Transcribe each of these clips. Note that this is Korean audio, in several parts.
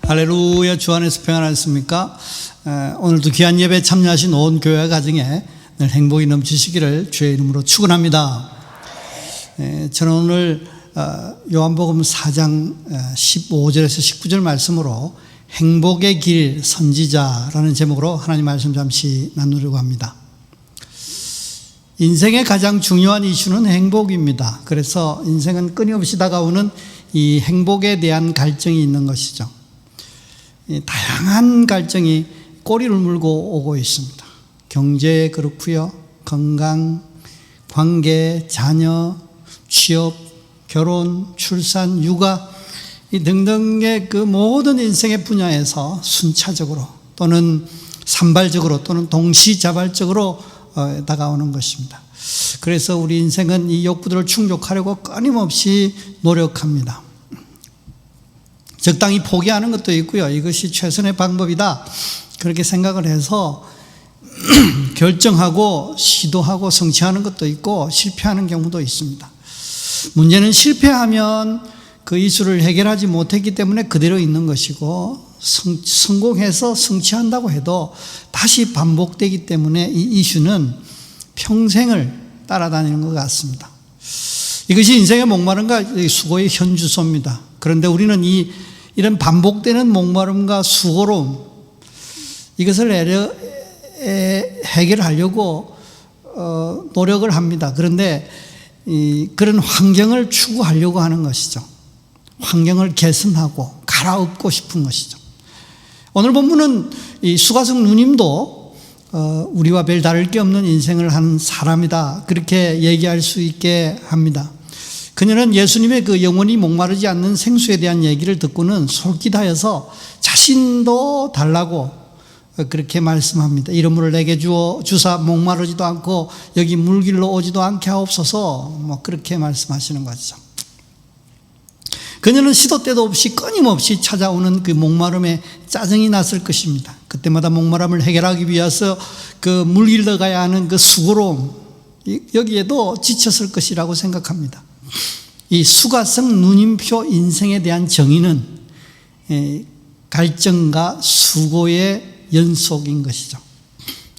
할렐루야. 주 안에서 평안하셨습니까? 오늘도 귀한 예배에 참여하신 온 교회 가정에 늘 행복이 넘치시기를 주의 이름으로 축원합니다. 저는 오늘 요한복음 4장 15절에서 19절 말씀으로 행복의 길 선지자라는 제목으로 하나님 말씀 잠시 나누려고 합니다. 인생의 가장 중요한 이슈는 행복입니다. 그래서 인생은 끊임없이 다가오는 이 행복에 대한 갈증이 있는 것이죠. 다양한 갈증이 꼬리를 물고 오고 있습니다. 경제 그렇고요, 건강, 관계, 자녀, 취업, 결혼, 출산, 육아 이 등등의 그 모든 인생의 분야에서 순차적으로 또는 산발적으로 또는 동시자발적으로 다가오는 것입니다. 그래서 우리 인생은 이 욕구들을 충족하려고 끊임없이 노력합니다. 적당히 포기하는 것도 있고요. 이것이 최선의 방법이다 그렇게 생각을 해서 결정하고 시도하고 성취하는 것도 있고 실패하는 경우도 있습니다. 문제는 실패하면 그 이슈를 해결하지 못했기 때문에 그대로 있는 것이고 성공해서 성취한다고 해도 다시 반복되기 때문에 이 이슈는 평생을 따라다니는 것 같습니다. 이것이 인생의 목마름과 수고의 현주소입니다. 그런데 우리는 이런 반복되는 목마름과 수고로움 이것을 해결하려고 노력을 합니다. 그런데 그런 환경을 추구하려고 하는 것이죠. 환경을 개선하고 갈아엎고 싶은 것이죠. 오늘 본문은 이 수가성 누님도 우리와 별 다를 게 없는 인생을 한 사람이다 그렇게 얘기할 수 있게 합니다. 그녀는 예수님의 그 영원히 목마르지 않는 생수에 대한 얘기를 듣고는 솔깃하여서 자신도 달라고 그렇게 말씀합니다. 이런 물을 내게 주사 목마르지도 않고 여기 물길로 오지도 않게 하옵소서 그렇게 말씀하시는 거죠. 그녀는 시도 때도 없이 끊임없이 찾아오는 그 목마름에 짜증이 났을 것입니다. 그때마다 목마름을 해결하기 위해서 그 물길로 가야 하는 그 수고로움 여기에도 지쳤을 것이라고 생각합니다. 이 수가성 누님표 인생에 대한 정의는 갈증과 수고의 연속인 것이죠.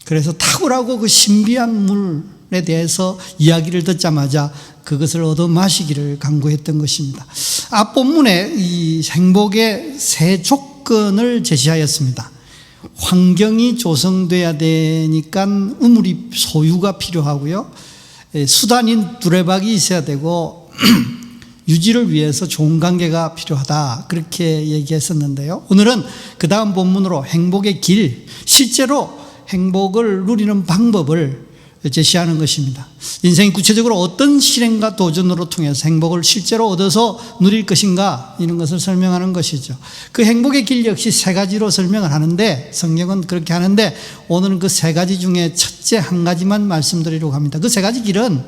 그래서 탁월하고 그 신비한 물에 대해서 이야기를 듣자마자 그것을 얻어 마시기를 강구했던 것입니다. 앞 본문에 이 행복의 세 조건을 제시하였습니다. 환경이 조성돼야 되니까 우물이 소유가 필요하고요. 수단인 두레박이 있어야 되고 유지를 위해서 좋은 관계가 필요하다 그렇게 얘기했었는데요. 오늘은 그 다음 본문으로 행복의 길, 실제로 행복을 누리는 방법을 제시하는 것입니다. 인생이 구체적으로 어떤 실행과 도전으로 통해서 행복을 실제로 얻어서 누릴 것인가 이런 것을 설명하는 것이죠. 그 행복의 길 역시 세 가지로 설명을 하는데 성경은 그렇게 하는데 오늘은 그 세 가지 중에 첫째 한 가지만 말씀드리려고 합니다. 그 세 가지 길은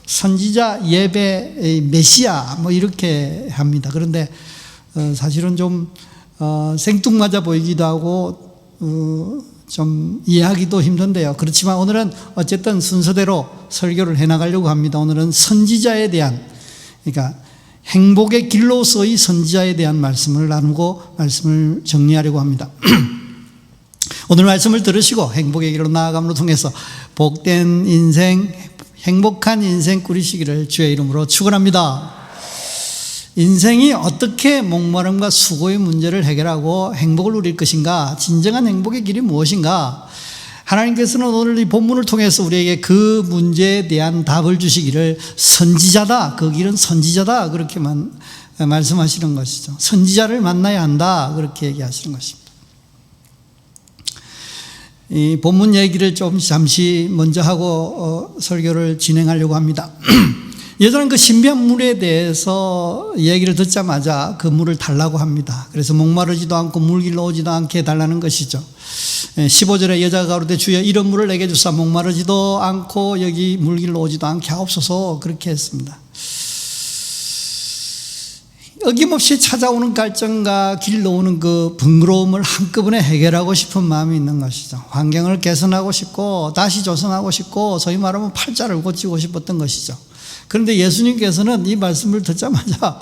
선지자, 예배, 메시아 이렇게 합니다. 그런데 사실은 좀 생뚱맞아 보이기도 하고 좀 이해하기도 힘든데요. 그렇지만 오늘은 어쨌든 순서대로 설교를 해나가려고 합니다. 오늘은 선지자에 대한 그러니까 행복의 길로서의 선지자에 대한 말씀을 나누고 말씀을 정리하려고 합니다. 오늘 말씀을 들으시고 행복의 길로 나아감으로 통해서 복된 인생, 행복한 인생 꾸리시기를 주의 이름으로 축원합니다. 인생이 어떻게 목마름과 수고의 문제를 해결하고 행복을 누릴 것인가, 진정한 행복의 길이 무엇인가, 하나님께서는 오늘 이 본문을 통해서 우리에게 그 문제에 대한 답을 주시기를 선지자다, 그 길은 선지자다 그렇게만 말씀하시는 것이죠. 선지자를 만나야 한다 그렇게 얘기하시는 것입니다. 이 본문 얘기를 좀 잠시 먼저 하고 설교를 진행하려고 합니다. 예전에 그 신비한 물에 대해서 얘기를 듣자마자 그 물을 달라고 합니다. 그래서 목마르지도 않고 물길로 오지도 않게 해달라는 것이죠. 15절에 여자가 가로되 주여 이런 물을 내게 주사 목마르지도 않고 여기 물길로 오지도 않게 하옵소서 그렇게 했습니다. 어김없이 찾아오는 갈증과 길로 오는 그 번거로움을 한꺼번에 해결하고 싶은 마음이 있는 것이죠. 환경을 개선하고 싶고 다시 조성하고 싶고 소위 말하면 팔자를 고치고 싶었던 것이죠. 그런데 예수님께서는 이 말씀을 듣자마자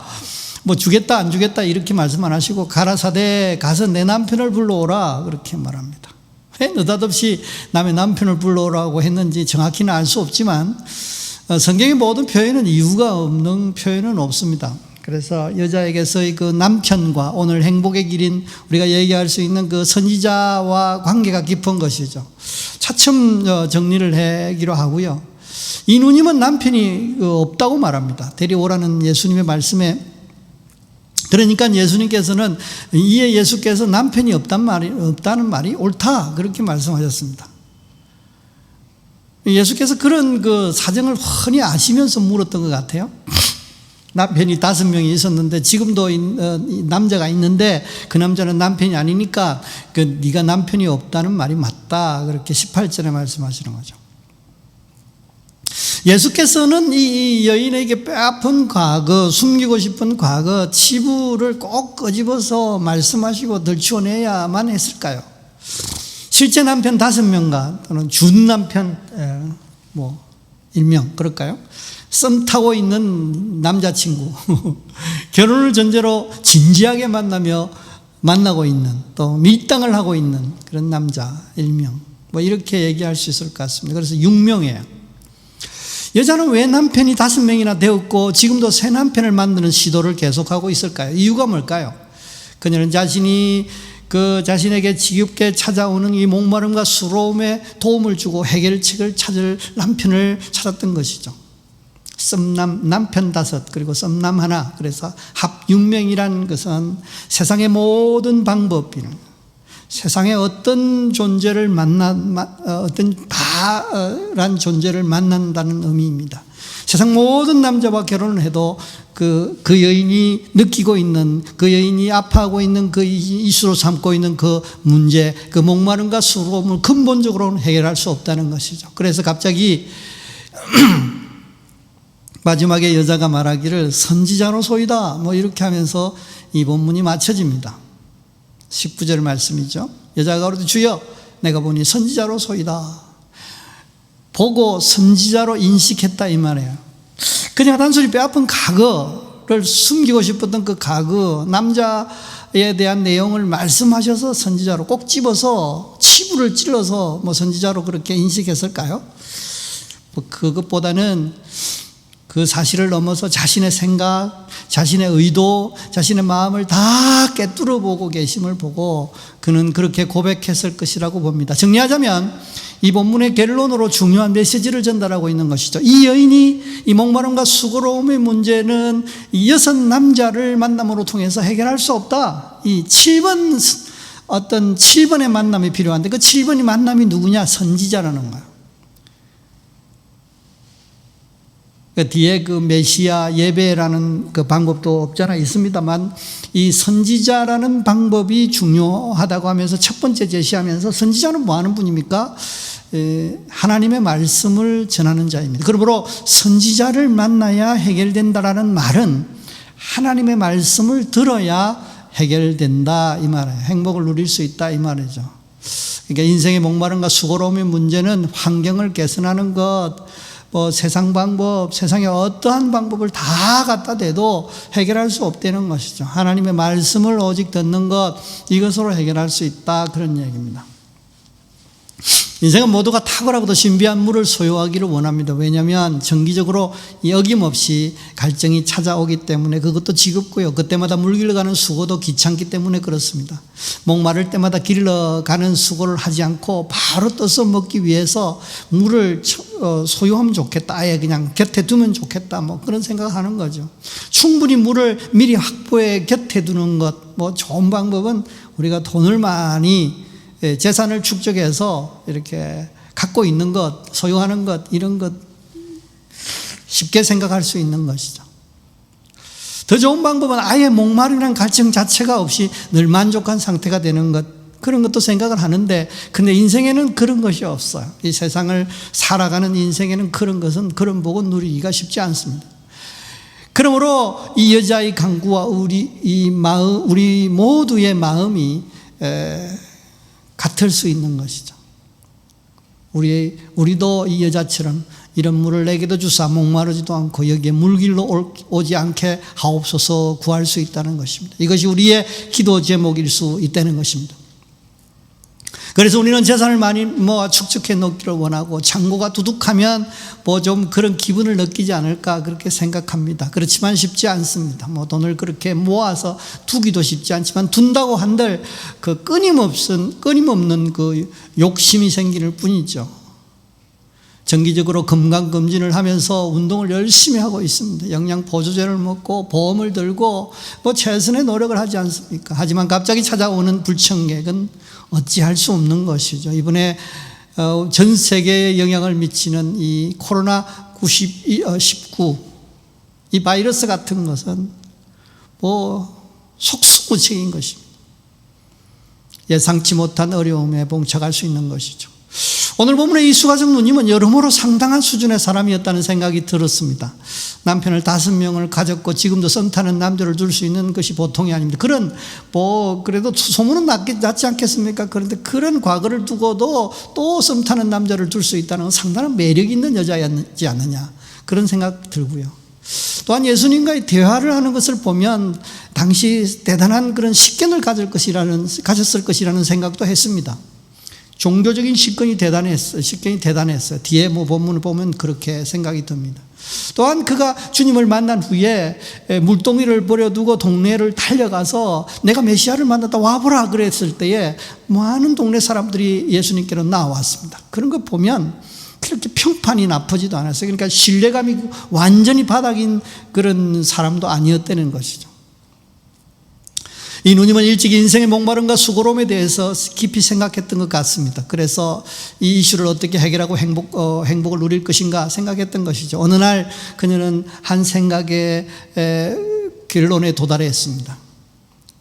뭐 주겠다 안 주겠다 이렇게 말씀 안 하시고 가라사대 가서 내 남편을 불러오라 그렇게 말합니다. 왜 느닷없이 남의 남편을 불러오라고 했는지 정확히는 알 수 없지만 성경의 모든 표현은 이유가 없는 표현은 없습니다. 그래서 여자에게서의 그 남편과 오늘 행복의 길인 우리가 얘기할 수 있는 그 선지자와 관계가 깊은 것이죠. 차츰 정리를 하기로 하고요. 이 누님은 남편이 없다고 말합니다. 데려오라는 예수님의 말씀에, 그러니까 예수님께서는 이에 예수께서 남편이 없다는 말이 옳다 그렇게 말씀하셨습니다. 예수께서 그런 그 사정을 훤히 아시면서 물었던 것 같아요. 남편이 5명이 있었는데 지금도 남자가 있는데 그 남자는 남편이 아니니까 네가 남편이 없다는 말이 맞다 그렇게 18절에 말씀하시는 거죠. 예수께서는 이 여인에게 뼈아픈 과거, 숨기고 싶은 과거, 치부를 꼭 끄집어서 말씀하시고 들추어내야만 했을까요? 실제 남편 5명과 또는 준 남편 일명 그럴까요? 썸 타고 있는 남자친구, 결혼을 전제로 진지하게 만나고 있는, 또 밀당을 하고 있는 그런 남자 일명, 이렇게 얘기할 수 있을 것 같습니다. 그래서 6명이에요. 여자는 왜 남편이 5명이나 되었고 지금도 새 남편을 만드는 시도를 계속하고 있을까요? 이유가 뭘까요? 그녀는 자신에게 지겹게 찾아오는 이 목마름과 수로움에 도움을 주고 해결책을 찾을 남편을 찾았던 것이죠. 남편 5, 그리고 썸남 1, 그래서 합 6명이라는 것은 세상의 모든 방법이는 세상의 어떤 존재를 어떤 바란 존재를 만난다는 의미입니다. 세상 모든 남자와 결혼을 해도 그 여인이 느끼고 있는, 그 여인이 아파하고 있는, 그 이슈로 삼고 있는 그 문제, 그 목마름과 수고를 근본적으로는 해결할 수 없다는 것이죠. 그래서 갑자기 마지막에 여자가 말하기를 선지자로소이다 이렇게 하면서 이 본문이 마쳐집니다. 19절 말씀이죠. 여자가 그러되 주여 내가 보니 선지자로소이다. 보고 선지자로 인식했다 이 말이에요. 그냥 단순히 뼈아픈 과거를 숨기고 싶었던 그 과거, 남자에 대한 내용을 말씀하셔서 선지자로 꼭 집어서 치부를 찔러서 선지자로 그렇게 인식했을까요? 그것보다는 그 사실을 넘어서 자신의 생각, 자신의 의도, 자신의 마음을 다 꿰뚫어 보고 계심을 보고 그는 그렇게 고백했을 것이라고 봅니다. 정리하자면 이 본문의 결론으로 중요한 메시지를 전달하고 있는 것이죠. 이 여인이 이 목마름과 수고로움의 문제는 이 6 남자를 만남으로 통해서 해결할 수 없다. 이 7번의 만남이 필요한데 그 7번의 만남이 누구냐? 선지자라는 거예요. 뒤에 그 메시아 예배라는 그 방법도 없잖아 있습니다만 이 선지자라는 방법이 중요하다고 하면서 첫 번째 제시하면서 선지자는 뭐 하는 분입니까? 하나님의 말씀을 전하는 자입니다. 그러므로 선지자를 만나야 해결된다라는 말은 하나님의 말씀을 들어야 해결된다 이 말이에요. 행복을 누릴 수 있다 이 말이죠. 그러니까 인생의 목마름과 수고로움의 문제는 환경을 개선하는 것, 세상 방법, 세상의 어떠한 방법을 다 갖다 대도 해결할 수 없다는 것이죠. 하나님의 말씀을 오직 듣는 것, 이것으로 해결할 수 있다 그런 얘기입니다. 인생은 모두가 탁월하고도 신비한 물을 소유하기를 원합니다. 왜냐하면 정기적으로 어김없이 갈증이 찾아오기 때문에 그것도 지겹고요. 그때마다 물 길러 가는 수고도 귀찮기 때문에 그렇습니다. 목마를 때마다 길러 가는 수고를 하지 않고 바로 떠서 먹기 위해서 물을 소유하면 좋겠다. 아예 그냥 곁에 두면 좋겠다. 그런 생각을 하는 거죠. 충분히 물을 미리 확보해 곁에 두는 것, 좋은 방법은 우리가 돈을 많이 재산을 축적해서 이렇게 갖고 있는 것, 소유하는 것, 이런 것 쉽게 생각할 수 있는 것이죠. 더 좋은 방법은 아예 목마름이라는 갈증 자체가 없이 늘 만족한 상태가 되는 것, 그런 것도 생각을 하는데 근데 인생에는 그런 것이 없어요. 이 세상을 살아가는 인생에는 그런 복은 누리기가 쉽지 않습니다. 그러므로 이 여자의 간구와 우리 모두의 마음이 같을 수 있는 것이죠. 우리도 이 여자처럼 이런 물을 내게도 주사 목마르지도 않고 여기에 물길로 오지 않게 하옵소서 구할 수 있다는 것입니다. 이것이 우리의 기도 제목일 수 있다는 것입니다. 그래서 우리는 재산을 많이 모아 축적해 놓기를 원하고 창고가 두둑하면 뭐 좀 그런 기분을 느끼지 않을까 그렇게 생각합니다. 그렇지만 쉽지 않습니다. 뭐 돈을 그렇게 모아서 두기도 쉽지 않지만 둔다고 한들 그 끊임없는 그 욕심이 생길 뿐이죠. 정기적으로 건강검진을 하면서 운동을 열심히 하고 있습니다. 영양보조제를 먹고 보험을 들고 뭐 최선의 노력을 하지 않습니까? 하지만 갑자기 찾아오는 불청객은 어찌할 수 없는 것이죠. 이번에 전 세계에 영향을 미치는 이 코로나19 이 바이러스 같은 것은 뭐 속수무책인 것입니다. 예상치 못한 어려움에 봉착할 수 있는 것이죠. 오늘 본문의 이수가정 누님은 여러모로 상당한 수준의 사람이었다는 생각이 들었습니다. 남편을 5명을 가졌고 지금도 썸 타는 남자를 둘 수 있는 것이 보통이 아닙니다. 그래도 소문은 났지 않겠습니까? 그런데 그런 과거를 두고도 또 썸 타는 남자를 둘 수 있다는 건 상당한 매력 있는 여자였지 않느냐 그런 생각 들고요. 또한 예수님과의 대화를 하는 것을 보면 당시 대단한 그런 식견을 가졌을 것이라는 생각도 했습니다. 종교적인 식견이 대단했어요. 뒤에 뭐 본문을 보면 그렇게 생각이 듭니다. 또한 그가 주님을 만난 후에 물동이를 버려두고 동네를 달려가서 내가 메시아를 만났다 와보라 그랬을 때에 많은 동네 사람들이 예수님께로 나왔습니다. 그런 거 보면 그렇게 평판이 나쁘지도 않았어요. 그러니까 신뢰감이 완전히 바닥인 그런 사람도 아니었다는 것이죠. 이 누님은 일찍 인생의 목마름과 수고로움에 대해서 깊이 생각했던 것 같습니다. 그래서 이 이슈를 어떻게 해결하고 행복을 누릴 것인가 생각했던 것이죠. 어느 날 그녀는 한 생각의 결론에 도달했습니다.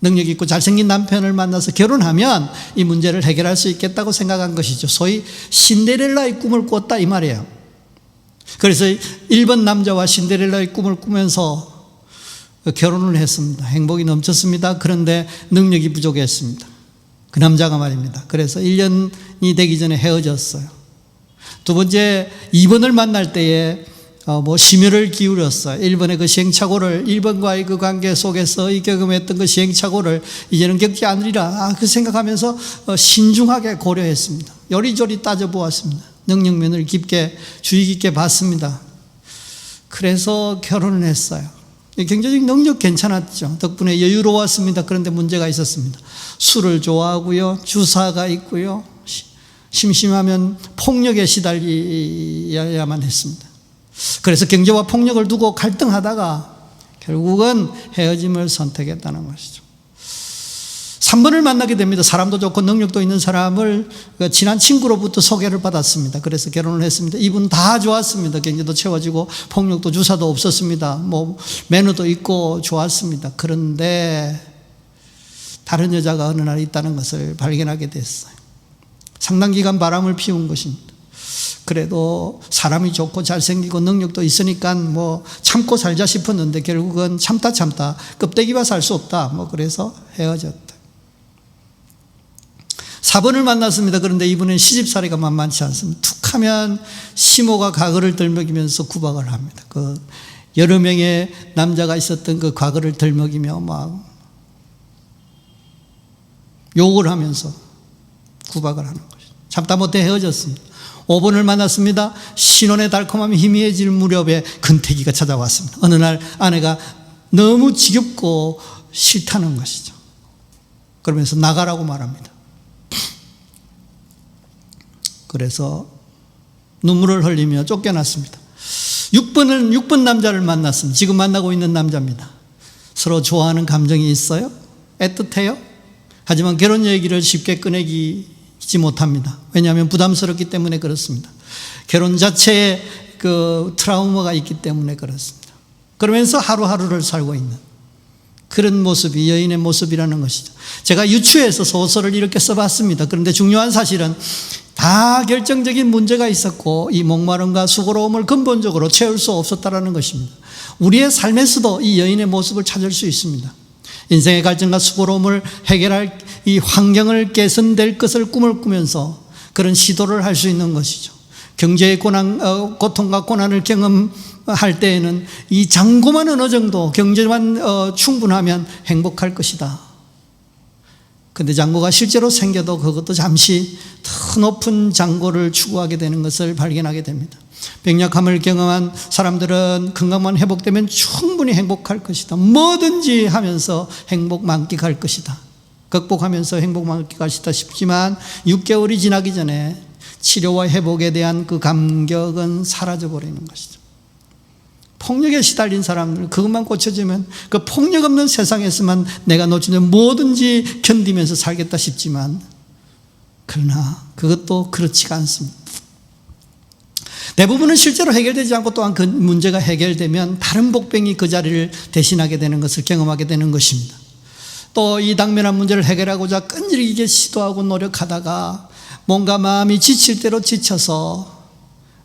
능력 있고 잘생긴 남편을 만나서 결혼하면 이 문제를 해결할 수 있겠다고 생각한 것이죠. 소위 신데렐라의 꿈을 꿨다 이 말이에요. 그래서 1번 남자와 신데렐라의 꿈을 꾸면서 결혼을 했습니다. 행복이 넘쳤습니다. 그런데 능력이 부족했습니다. 그 남자가 말입니다. 그래서 1년이 되기 전에 헤어졌어요. 두 번째 2번을 만날 때에 심혈을 기울였어요. 1번의 그 시행착오를 1번과의 그 관계 속에서 경험했던 그 시행착오를 이제는 겪지 않으리라 그 생각하면서 신중하게 고려했습니다. 요리조리 따져보았습니다. 능력면을 주의 깊게 봤습니다. 그래서 결혼을 했어요. 경제적 능력 괜찮았죠. 덕분에 여유로웠습니다. 그런데 문제가 있었습니다. 술을 좋아하고요. 주사가 있고요. 심심하면 폭력에 시달려야만 했습니다. 그래서 경제와 폭력을 두고 갈등하다가 결국은 헤어짐을 선택했다는 것이죠. 3번을 만나게 됩니다. 사람도 좋고 능력도 있는 사람을 친한 친구로부터 소개를 받았습니다. 그래서 결혼을 했습니다. 이분 다 좋았습니다. 경제도 채워지고 폭력도 주사도 없었습니다. 매너도 있고 좋았습니다. 그런데 다른 여자가 어느 날 있다는 것을 발견하게 됐어요. 상당 기간 바람을 피운 것입니다. 그래도 사람이 좋고 잘생기고 능력도 있으니까 참고 살자 싶었는데 결국은 참다 껍데기만 살 수 없다. 그래서 헤어졌다. 4번을 만났습니다. 그런데 이분은 시집살이가 만만치 않습니다. 툭하면 시모가 과거를 들먹이면서 구박을 합니다. 여러 명의 남자가 있었던 그 과거를 들먹이며 막 욕을 하면서 구박을 하는 것이죠. 참다 못해 헤어졌습니다. 5번을 만났습니다. 신혼의 달콤함이 희미해질 무렵에 근태기가 찾아왔습니다. 어느 날 아내가 너무 지겹고 싫다는 것이죠. 그러면서 나가라고 말합니다. 그래서 눈물을 흘리며 쫓겨났습니다. 6번 남자를 만났습니다. 지금 만나고 있는 남자입니다. 서로 좋아하는 감정이 있어요? 애틋해요? 하지만 결혼 얘기를 쉽게 꺼내지 못합니다. 왜냐하면 부담스럽기 때문에 그렇습니다. 결혼 자체에 그 트라우마가 있기 때문에 그렇습니다. 그러면서 하루하루를 살고 있는 그런 모습이 여인의 모습이라는 것이죠. 제가 유추해서 소설을 이렇게 써봤습니다. 그런데 중요한 사실은 다 결정적인 문제가 있었고 이 목마름과 수고로움을 근본적으로 채울 수 없었다는 것입니다. 우리의 삶에서도 이 여인의 모습을 찾을 수 있습니다. 인생의 갈증과 수고로움을 해결할 이 환경을 개선될 것을 꿈을 꾸면서 그런 시도를 할 수 있는 것이죠. 경제의 고통과 고난을 경험할 때에는 이 잔고만 어느 정도 경제만 충분하면 행복할 것이다. 근데 잔고가 실제로 생겨도 그것도 잠시 더 높은 잔고를 추구하게 되는 것을 발견하게 됩니다. 병약함을 경험한 사람들은 건강만 회복되면 충분히 행복할 것이다. 뭐든지 하면서 행복 만끽할 것이다. 극복하면서 행복 만끽할 것이다 싶지만 6개월이 지나기 전에 치료와 회복에 대한 그 감격은 사라져버리는 것이죠. 폭력에 시달린 사람들, 그것만 고쳐지면 그 폭력 없는 세상에서만 내가 놓치는 뭐든지 견디면서 살겠다 싶지만, 그러나 그것도 그렇지가 않습니다. 대부분은 실제로 해결되지 않고 또한 그 문제가 해결되면 다른 복병이 그 자리를 대신하게 되는 것을 경험하게 되는 것입니다. 또 이 당면한 문제를 해결하고자 끈질기게 시도하고 노력하다가 뭔가 마음이 지칠 대로 지쳐서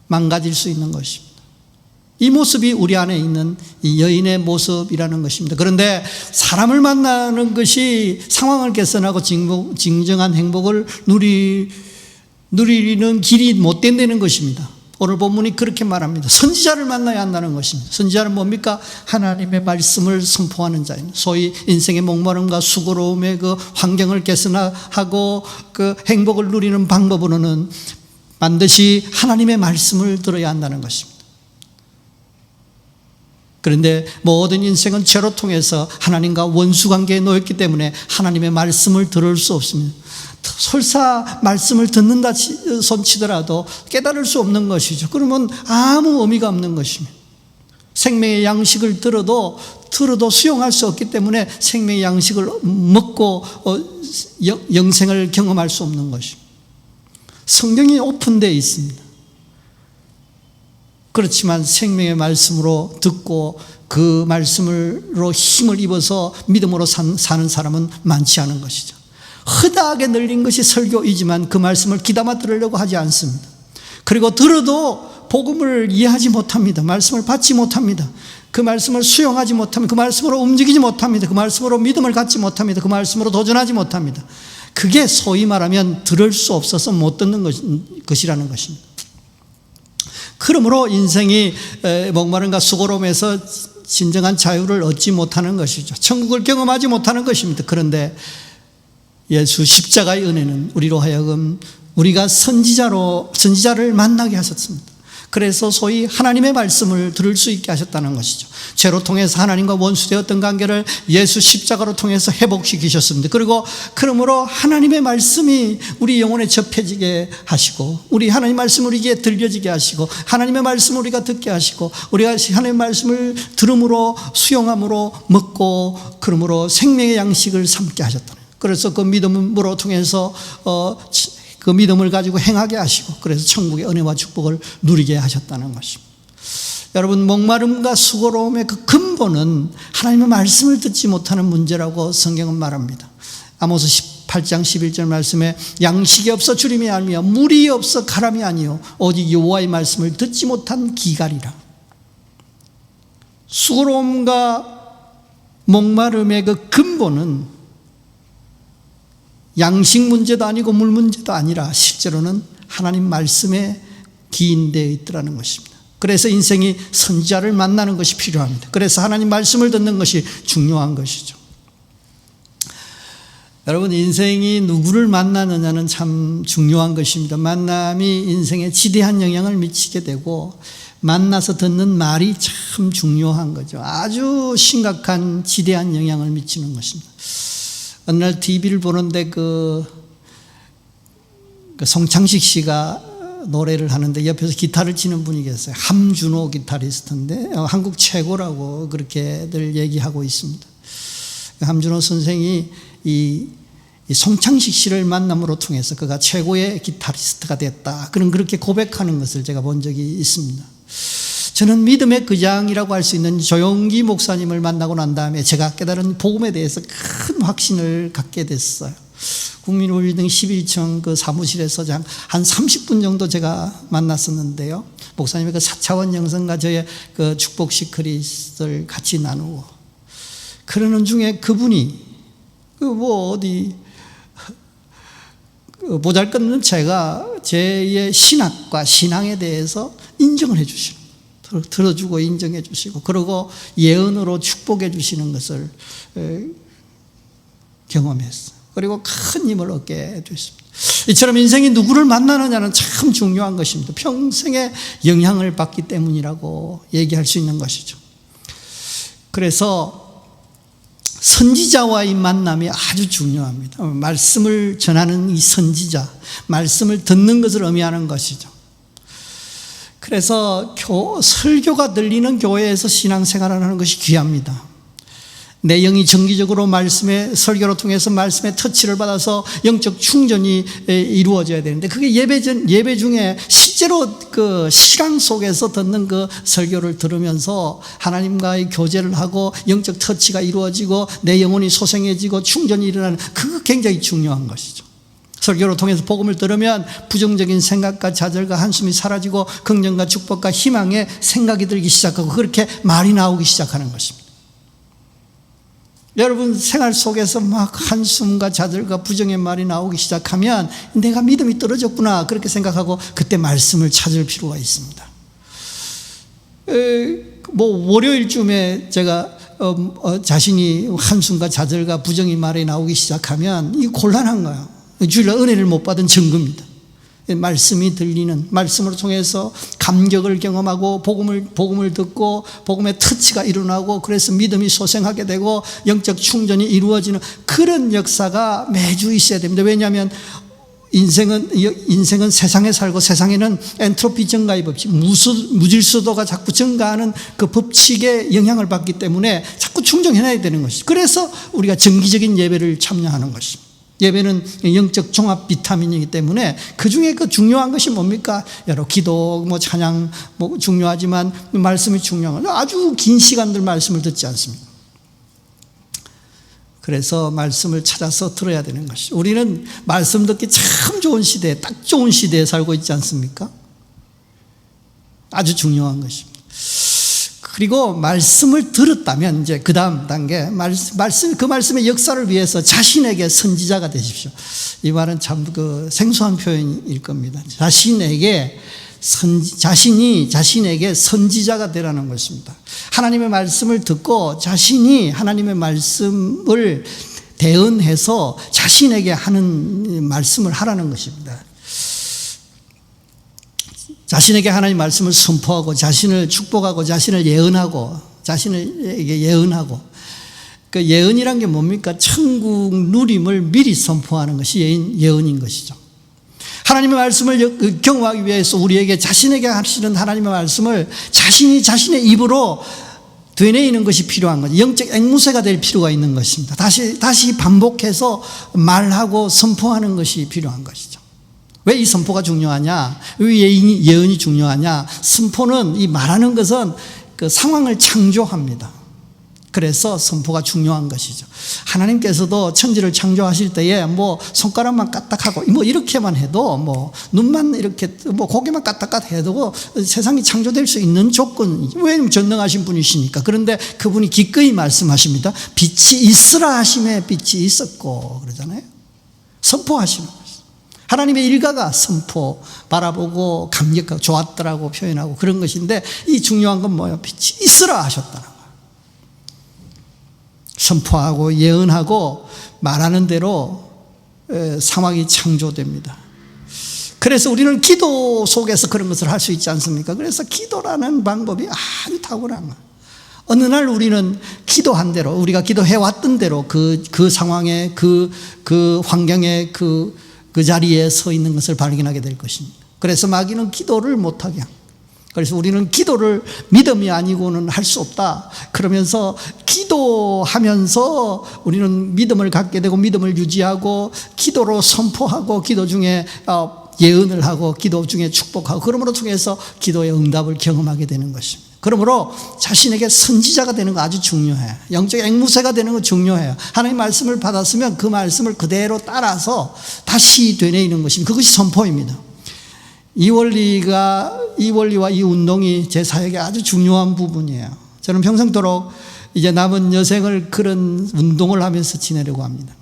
망가질 수 있는 것입니다. 이 모습이 우리 안에 있는 이 여인의 모습이라는 것입니다. 그런데 사람을 만나는 것이 상황을 개선하고 진정한 행복을 누리는 길이 못 된다는 것입니다. 오늘 본문이 그렇게 말합니다. 선지자를 만나야 한다는 것입니다. 선지자는 뭡니까? 하나님의 말씀을 선포하는 자입니다. 소위 인생의 목마름과 수고로움의 그 환경을 개선하고 그 행복을 누리는 방법으로는 반드시 하나님의 말씀을 들어야 한다는 것입니다. 그런데 모든 인생은 죄로 통해서 하나님과 원수관계에 놓였기 때문에 하나님의 말씀을 들을 수 없습니다. 설사 말씀을 듣는다 손치더라도 깨달을 수 없는 것이죠. 그러면 아무 의미가 없는 것입니다. 생명의 양식을 들어도 수용할 수 없기 때문에 생명의 양식을 먹고 영생을 경험할 수 없는 것입니다. 성경이 오픈되어 있습니다. 그렇지만 생명의 말씀으로 듣고 그 말씀으로 힘을 입어서 믿음으로 사는 사람은 많지 않은 것이죠. 허다하게 늘린 것이 설교이지만 그 말씀을 귀담아 들으려고 하지 않습니다. 그리고 들어도 복음을 이해하지 못합니다. 말씀을 받지 못합니다. 그 말씀을 수용하지 못합니다. 그 말씀으로 움직이지 못합니다. 그 말씀으로 믿음을 갖지 못합니다. 그 말씀으로 도전하지 못합니다. 그게 소위 말하면 들을 수 없어서 못 듣는 것이라는 것입니다. 그러므로 인생이 목마름과 수고로움에서 진정한 자유를 얻지 못하는 것이죠. 천국을 경험하지 못하는 것입니다. 그런데 예수 십자가의 은혜는 우리로 하여금 우리가 선지자를 만나게 하셨습니다. 그래서 소위 하나님의 말씀을 들을 수 있게 하셨다는 것이죠. 죄로 통해서 하나님과 원수되었던 관계를 예수 십자가로 통해서 회복시키셨습니다. 그러므로 하나님의 말씀이 우리 영혼에 접해지게 하시고, 우리 하나님의 말씀을 우리에게 들려지게 하시고, 하나님의 말씀을 우리가 듣게 하시고, 우리가 하나님의 말씀을 들음으로 수용함으로 먹고, 그러므로 생명의 양식을 삼게 하셨다는 거예요. 그래서 그 믿음으로 통해서 그 믿음을 가지고 행하게 하시고, 그래서 천국의 은혜와 축복을 누리게 하셨다는 것입니다. 여러분, 목마름과 수고로움의 그 근본은 하나님의 말씀을 듣지 못하는 문제라고 성경은 말합니다. 아모스 8장 11절 말씀에 양식이 없어 주림이 아니며 물이 없어 가람이 아니요 오직 여호와의 말씀을 듣지 못한 기갈이라. 수고로움과 목마름의 그 근본은 양식 문제도 아니고 물 문제도 아니라 실제로는 하나님 말씀에 기인되어 있더라는 것입니다. 그래서 인생이 선지자를 만나는 것이 필요합니다. 그래서 하나님 말씀을 듣는 것이 중요한 것이죠. 여러분, 인생이 누구를 만나느냐는 참 중요한 것입니다. 만남이 인생에 지대한 영향을 미치게 되고, 만나서 듣는 말이 참 중요한 거죠. 아주 심각한 지대한 영향을 미치는 것입니다. 어느 날 TV를 보는데 그 송창식 씨가 노래를 하는데 옆에서 기타를 치는 분이 계세요. 함준호 기타리스트인데 한국 최고라고 그렇게들 얘기하고 있습니다. 함준호 선생이 이 송창식 씨를 만남으로 통해서 그가 최고의 기타리스트가 됐다, 그렇게 고백하는 것을 제가 본 적이 있습니다. 저는 믿음의 그장이라고 할 수 있는 조용기 목사님을 만나고 난 다음에 제가 깨달은 복음에 대해서 큰 확신을 갖게 됐어요. 국민의힘 11층 그 사무실에서 한 30분 정도 제가 만났었는데요. 목사님의 그 4차원 영성과 저의 그 축복식 그리스를 같이 나누고, 그러는 중에 그분이 어디 보잘것없는 제가 제의 신학과 신앙에 대해서 인정을 해 주시는, 들어주고 인정해 주시고, 그리고 예언으로 축복해 주시는 것을 경험했어요. 그리고 큰 힘을 얻게 됐습니다. 이처럼 인생이 누구를 만나느냐는 참 중요한 것입니다. 평생의 영향을 받기 때문이라고 얘기할 수 있는 것이죠. 그래서 선지자와의 만남이 아주 중요합니다. 말씀을 전하는 이 선지자, 말씀을 듣는 것을 의미하는 것이죠. 그래서 설교가 들리는 교회에서 신앙생활을 하는 것이 귀합니다. 내 영이 정기적으로 말씀의 설교를 통해서 말씀의 터치를 받아서 영적 충전이 이루어져야 되는데, 그게 예배 중에 실제로 그 실황 속에서 듣는 그 설교를 들으면서 하나님과의 교제를 하고 영적 터치가 이루어지고 내 영혼이 소생해지고 충전이 일어나는, 그거 굉장히 중요한 것이죠. 설교를 통해서 복음을 들으면 부정적인 생각과 좌절과 한숨이 사라지고 긍정과 축복과 희망의 생각이 들기 시작하고, 그렇게 말이 나오기 시작하는 것입니다. 여러분 생활 속에서 막 한숨과 좌절과 부정의 말이 나오기 시작하면 내가 믿음이 떨어졌구나, 그렇게 생각하고 그때 말씀을 찾을 필요가 있습니다. 월요일쯤에 제가 자신이 한숨과 좌절과 부정의 말이 나오기 시작하면 이게 곤란한 거예요. 주일날 은혜를 못 받은 증거입니다. 말씀이 들리는, 말씀을 통해서 감격을 경험하고 복음을 듣고 복음의 터치가 일어나고, 그래서 믿음이 소생하게 되고 영적 충전이 이루어지는 그런 역사가 매주 있어야 됩니다. 왜냐하면 인생은 세상에 살고, 세상에는 엔트로피 증가의 법칙, 무질서도가 자꾸 증가하는 그 법칙에 영향을 받기 때문에 자꾸 충전해놔야 되는 것이죠. 그래서 우리가 정기적인 예배를 참여하는 것입니다. 예배는 영적 종합 비타민이기 때문에 그 중에 그 중요한 것이 뭡니까? 여러 기도, 찬양 중요하지만 말씀이 중요한 건 아주 긴 시간들 말씀을 듣지 않습니까? 그래서 말씀을 찾아서 들어야 되는 것이, 우리는 말씀 듣기 참 좋은 시대에, 딱 좋은 시대에 살고 있지 않습니까? 아주 중요한 것입니다. 그리고 말씀을 들었다면 이제 그 다음 단계, 그 말씀의 역사를 위해서 자신에게 선지자가 되십시오. 이 말은 참 생소한 표현일 겁니다. 자신에게 자신에게 선지자가 되라는 것입니다. 하나님의 말씀을 듣고 자신이 하나님의 말씀을 대언해서 자신에게 하는 말씀을 하라는 것입니다. 자신에게 하나님 말씀을 선포하고, 자신을 축복하고, 자신을 예언하고, 자신에게 예언하고. 그 예언이란 게 뭡니까? 천국 누림을 미리 선포하는 것이 예언인 것이죠. 하나님의 말씀을 경험하기 위해서 우리에게 자신에게 하시는 하나님의 말씀을 자신이 자신의 입으로 되뇌이는 것이 필요한 거죠. 영적 앵무새가 될 필요가 있는 것입니다. 다시 반복해서 말하고 선포하는 것이 필요한 것이죠. 왜 이 선포가 중요하냐? 왜 예언이 중요하냐? 선포는, 이 말하는 것은 그 상황을 창조합니다. 그래서 선포가 중요한 것이죠. 하나님께서도 천지를 창조하실 때에 손가락만 까딱하고 이렇게만 해도, 눈만 이렇게 고개만 까딱까딱 해도 세상이 창조될 수 있는 조건, 왜냐하면 전능하신 분이시니까. 그런데 그분이 기꺼이 말씀하십니다. 빛이 있으라 하심에 빛이 있었고, 그러잖아요. 선포하시는 거예요. 하나님의 일가가 선포, 바라보고 감격하고 좋았더라고 표현하고 그런 것인데, 이 중요한 건 뭐예요? 빛이 있으라 하셨다는 거예요. 선포하고 예언하고 말하는 대로 상황이 창조됩니다. 그래서 우리는 기도 속에서 그런 것을 할 수 있지 않습니까? 그래서 기도라는 방법이 아주 탁월한 거예요. 어느 날 우리는 기도한 대로, 우리가 기도해왔던 대로 그 상황에, 그 환경에, 그 자리에 서 있는 것을 발견하게 될 것입니다. 그래서 마귀는 기도를 못하게 합니다. 그래서 우리는 기도를 믿음이 아니고는 할 수 없다. 그러면서 기도하면서 우리는 믿음을 갖게 되고, 믿음을 유지하고, 기도로 선포하고, 기도 중에 예언을 하고, 기도 중에 축복하고, 그러므로 통해서 기도의 응답을 경험하게 되는 것입니다. 그러므로 자신에게 선지자가 되는 거 아주 중요해요. 영적 앵무새가 되는 거 중요해요. 하나님 말씀을 받았으면 그 말씀을 그대로 따라서 다시 되뇌이는 것입니다. 그것이 선포입니다. 이 원리와 이 운동이 제 사역에 아주 중요한 부분이에요. 저는 평생도록 이제 남은 여생을 그런 운동을 하면서 지내려고 합니다.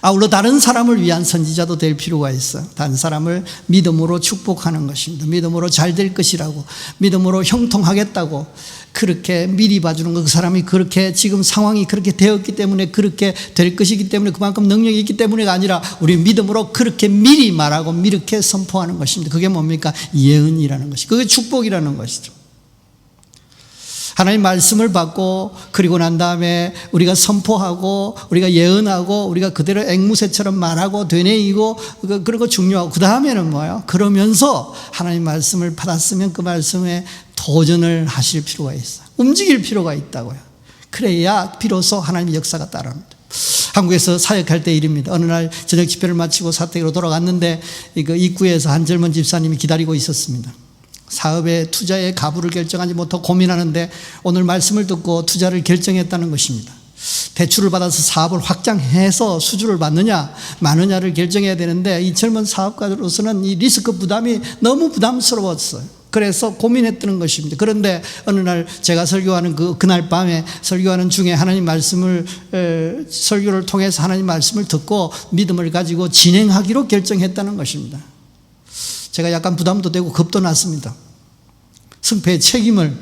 아울러 다른 사람을 위한 선지자도 될 필요가 있어요. 다른 사람을 믿음으로 축복하는 것입니다. 믿음으로 잘 될 것이라고, 믿음으로 형통하겠다고 그렇게 미리 봐주는 것. 그 사람이 그렇게 지금 상황이 그렇게 되었기 때문에 그렇게 될 것이기 때문에 그만큼 능력이 있기 때문에가 아니라 우리 믿음으로 그렇게 미리 말하고 이렇게 선포하는 것입니다. 그게 뭡니까? 예언이라는 것이, 그게 축복이라는 것이죠. 하나님 말씀을 받고 그리고 난 다음에 우리가 선포하고 우리가 예언하고 우리가 그대로 앵무새처럼 말하고 되뇌이고 그런 거 중요하고, 그 다음에는 뭐예요? 그러면서 하나님 말씀을 받았으면 그 말씀에 도전을 하실 필요가 있어요. 움직일 필요가 있다고요. 그래야 비로소 하나님의 역사가 따릅니다. 한국에서 사역할 때 일입니다. 어느 날 저녁 집회를 마치고 사택으로 돌아갔는데 입구에서 한 젊은 집사님이 기다리고 있었습니다. 사업에 투자에 가부를 결정하지 못하고 고민하는데 오늘 말씀을 듣고 투자를 결정했다는 것입니다. 대출을 받아서 사업을 확장해서 수주를 받느냐 마느냐를 결정해야 되는데 이 젊은 사업가로서는 이 리스크 부담이 너무 부담스러웠어요. 그래서 고민했다는 것입니다. 그런데 어느 날 제가 설교하는 그날 밤에 설교하는 중에 하나님 말씀을 설교를 통해서 하나님 말씀을 듣고 믿음을 가지고 진행하기로 결정했다는 것입니다. 제가 약간 부담도 되고 겁도 났습니다. 승패의 책임을,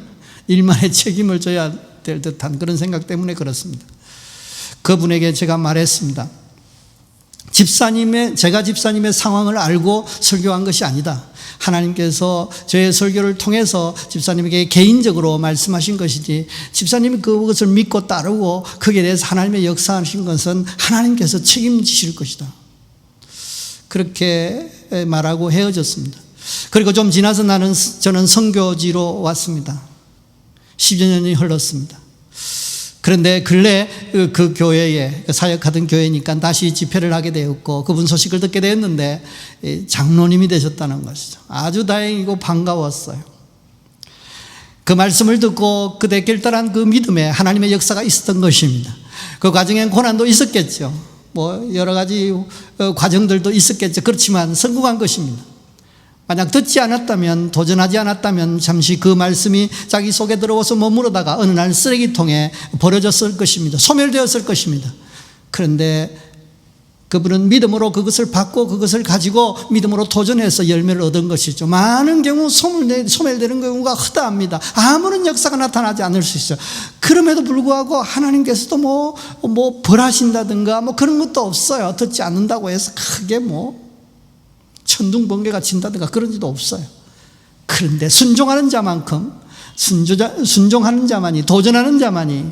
일만의 책임을 져야 될 듯한 그런 생각 때문에 그렇습니다. 그분에게 제가 말했습니다. 제가 집사님의 상황을 알고 설교한 것이 아니다. 하나님께서 저의 설교를 통해서 집사님에게 개인적으로 말씀하신 것이지, 집사님이 그것을 믿고 따르고 거기에 대해서 하나님의 역사하신 것은 하나님께서 책임지실 것이다. 그렇게 말하고 헤어졌습니다. 그리고 좀 지나서 저는 선교지로 왔습니다. 10여 년이 흘렀습니다. 그런데 근래 그 교회에, 사역하던 교회니까 다시 집회를 하게 되었고 그분 소식을 듣게 되었는데 장로님이 되셨다는 것이죠. 아주 다행이고 반가웠어요. 그 말씀을 듣고 그때 결단한 그 믿음에 하나님의 역사가 있었던 것입니다. 그 과정엔 고난도 있었겠죠. 여러 가지 과정들도 있었겠죠. 그렇지만 성공한 것입니다. 만약 듣지 않았다면, 도전하지 않았다면 잠시 그 말씀이 자기 속에 들어와서 머무르다가 어느 날 쓰레기통에 버려졌을 것입니다. 소멸되었을 것입니다. 그런데 그분은 믿음으로 그것을 받고 그것을 가지고 믿음으로 도전해서 열매를 얻은 것이죠. 많은 경우 소멸되는 경우가 허다합니다. 아무런 역사가 나타나지 않을 수 있어요. 그럼에도 불구하고 하나님께서도 벌하신다든가 그런 것도 없어요. 듣지 않는다고 해서 크게 천둥번개가 친다든가 그런 일도 없어요. 그런데 순종하는 자만큼, 순종하는 자만이, 도전하는 자만이,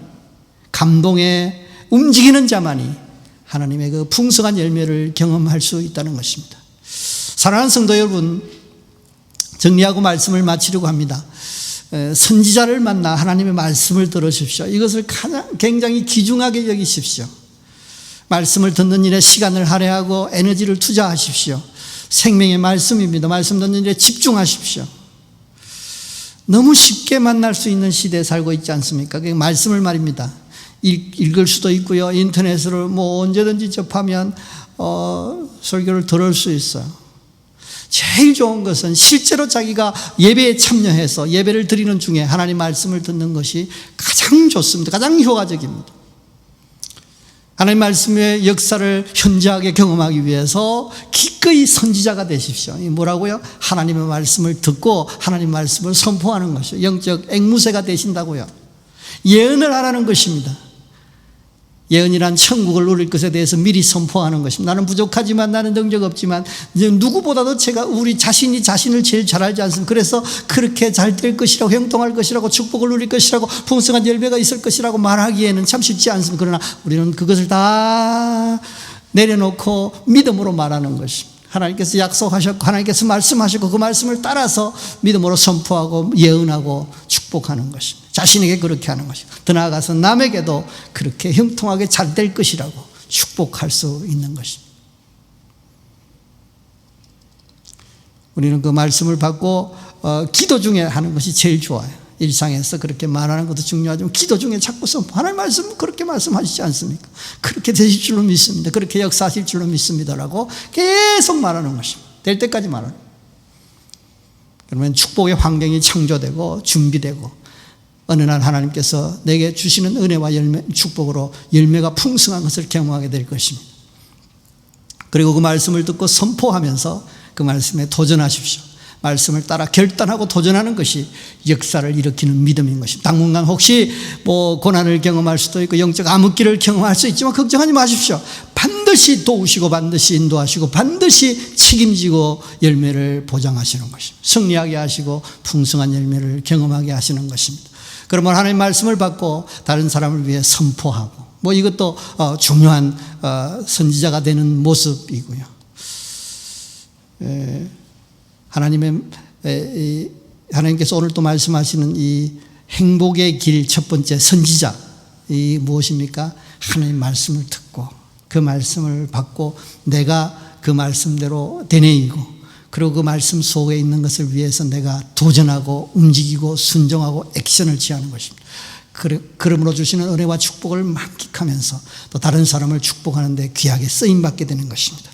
감동에 움직이는 자만이 하나님의 그 풍성한 열매를 경험할 수 있다는 것입니다. 사랑하는 성도 여러분, 정리하고 말씀을 마치려고 합니다. 선지자를 만나 하나님의 말씀을 들으십시오. 이것을 굉장히 귀중하게 여기십시오. 말씀을 듣는 일에 시간을 할애하고 에너지를 투자하십시오. 생명의 말씀입니다. 말씀 듣는 일에 집중하십시오. 너무 쉽게 만날 수 있는 시대에 살고 있지 않습니까? 그 말씀을 말입니다. 읽을 수도 있고요. 인터넷으로 언제든지 접하면 설교를 들을 수 있어요. 제일 좋은 것은 실제로 자기가 예배에 참여해서 예배를 드리는 중에 하나님 말씀을 듣는 것이 가장 좋습니다. 가장 효과적입니다. 하나님 말씀의 역사를 현저하게 경험하기 위해서 기꺼이 선지자가 되십시오. 뭐라고요? 하나님의 말씀을 듣고 하나님 말씀을 선포하는 것이요. 영적 앵무새가 되신다고요. 예언을 하라는 것입니다. 예언이란 천국을 누릴 것에 대해서 미리 선포하는 것입니다. 나는 부족하지만, 나는 능력 없지만 누구보다도 우리 자신이 자신을 제일 잘 알지 않습니까? 그래서 그렇게 잘 될 것이라고, 형통할 것이라고, 축복을 누릴 것이라고, 풍성한 열매가 있을 것이라고 말하기에는 참 쉽지 않습니다. 그러나 우리는 그것을 다 내려놓고 믿음으로 말하는 것입니다. 하나님께서 약속하셨고 하나님께서 말씀하셨고 그 말씀을 따라서 믿음으로 선포하고 예언하고 축복하는 것입니다. 자신에게 그렇게 하는 것입니다. 더 나아가서 남에게도 그렇게 형통하게 잘 될 것이라고 축복할 수 있는 것입니다. 우리는 그 말씀을 받고 기도 중에 하는 것이 제일 좋아요. 일상에서 그렇게 말하는 것도 중요하지만 기도 중에 자꾸 선포. 하나님 말씀은 그렇게 말씀하시지 않습니까? 그렇게 되실 줄로 믿습니다. 그렇게 역사하실 줄로 믿습니다라고 계속 말하는 것입니다. 될 때까지 말하는 거예요. 그러면 축복의 환경이 창조되고 준비되고 어느 날 하나님께서 내게 주시는 은혜와 축복으로 열매가 풍성한 것을 경험하게 될 것입니다. 그리고 그 말씀을 듣고 선포하면서 그 말씀에 도전하십시오. 말씀을 따라 결단하고 도전하는 것이 역사를 일으키는 믿음인 것입니다. 당분간 혹시 고난을 경험할 수도 있고 영적 암흑기를 경험할 수 있지만 걱정하지 마십시오. 반드시 도우시고 반드시 인도하시고 반드시 책임지고 열매를 보장하시는 것입니다. 승리하게 하시고 풍성한 열매를 경험하게 하시는 것입니다. 그러면 하나님의 말씀을 받고 다른 사람을 위해 선포하고 이것도 중요한 선지자가 되는 모습이고요. 하나님께서 오늘 또 말씀하시는 이 행복의 길 첫 번째 선지자 이 무엇입니까? 하나님의 말씀을 듣고 그 말씀을 받고 내가 그 말씀대로 되뇌이고 그리고 그 말씀 속에 있는 것을 위해서 내가 도전하고 움직이고 순종하고 액션을 취하는 것입니다. 그러므로 주시는 은혜와 축복을 만끽하면서 또 다른 사람을 축복하는 데 귀하게 쓰임받게 되는 것입니다.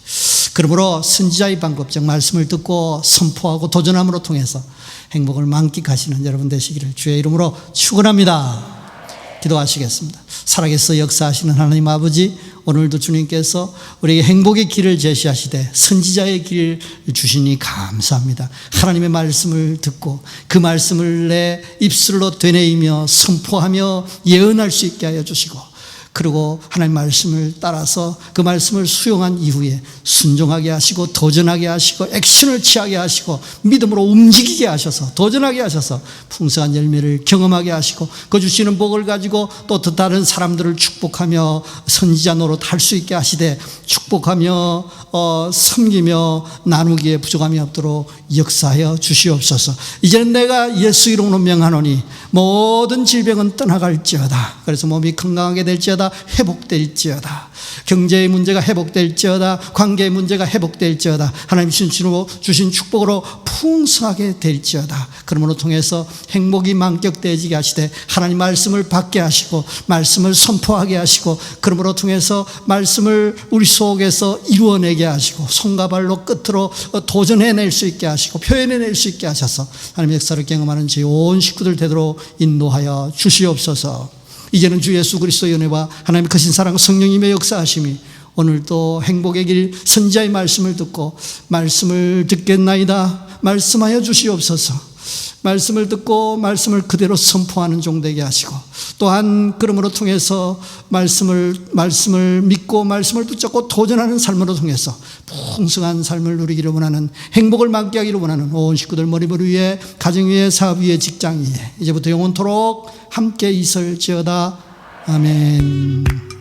그러므로 선지자의 방법, 즉 말씀을 듣고 선포하고 도전함으로 통해서 행복을 만끽하시는 여러분 되시기를 주의 이름으로 축원합니다. 기도하시겠습니다. 살아계서 역사하시는 하나님 아버지, 오늘도 주님께서 우리에게 행복의 길을 제시하시되 선지자의 길을 주시니 감사합니다. 하나님의 말씀을 듣고 그 말씀을 내 입술로 되뇌이며 선포하며 예언할 수 있게 하여 주시고 그리고 하나님 말씀을 따라서 그 말씀을 수용한 이후에 순종하게 하시고 도전하게 하시고 액션을 취하게 하시고 믿음으로 움직이게 하셔서 도전하게 하셔서 풍성한 열매를 경험하게 하시고 그 주시는 복을 가지고 또 다른 사람들을 축복하며 선지자 노릇 할 수 있게 하시되 축복하며 섬기며 나누기에 부족함이 없도록 역사하여 주시옵소서. 이제는 내가 예수 이름으로 명하노니 모든 질병은 떠나갈지어다. 그래서 몸이 건강하게 될지어다. 회복될지어다. 경제의 문제가 회복될지어다. 관계의 문제가 회복될지어다. 하나님 주신 축복으로 풍성하게 될지어다. 그러므로 통해서 행복이 만격되어지게 하시되 하나님 말씀을 받게 하시고 말씀을 선포하게 하시고 그러므로 통해서 말씀을 우리 속에서 이루어내게 하시고 손과 발로 끝으로 도전해낼 수 있게 하시고 표현해낼 수 있게 하셔서 하나님의 역사를 경험하는 저희 온 식구들 되도록 인도하여 주시옵소서. 이제는 주 예수 그리스도의 은혜와 하나님의 크신 사랑 성령님의 역사하심이 오늘도 행복의 길 선지자의 말씀을 듣고 말씀을 듣겠나이다 말씀하여 주시옵소서. 말씀을 듣고 말씀을 그대로 선포하는 종 되게 하시고 또한 그러므로 통해서 말씀을 믿고 말씀을 붙잡고 도전하는 삶으로 통해서 풍성한 삶을 누리기를 원하는 행복을 만끽하기를 원하는 온 식구들 머리머리 위에 가정 위에 사업 위에 직장 위에 이제부터 영원토록 함께 있을지어다. 아멘.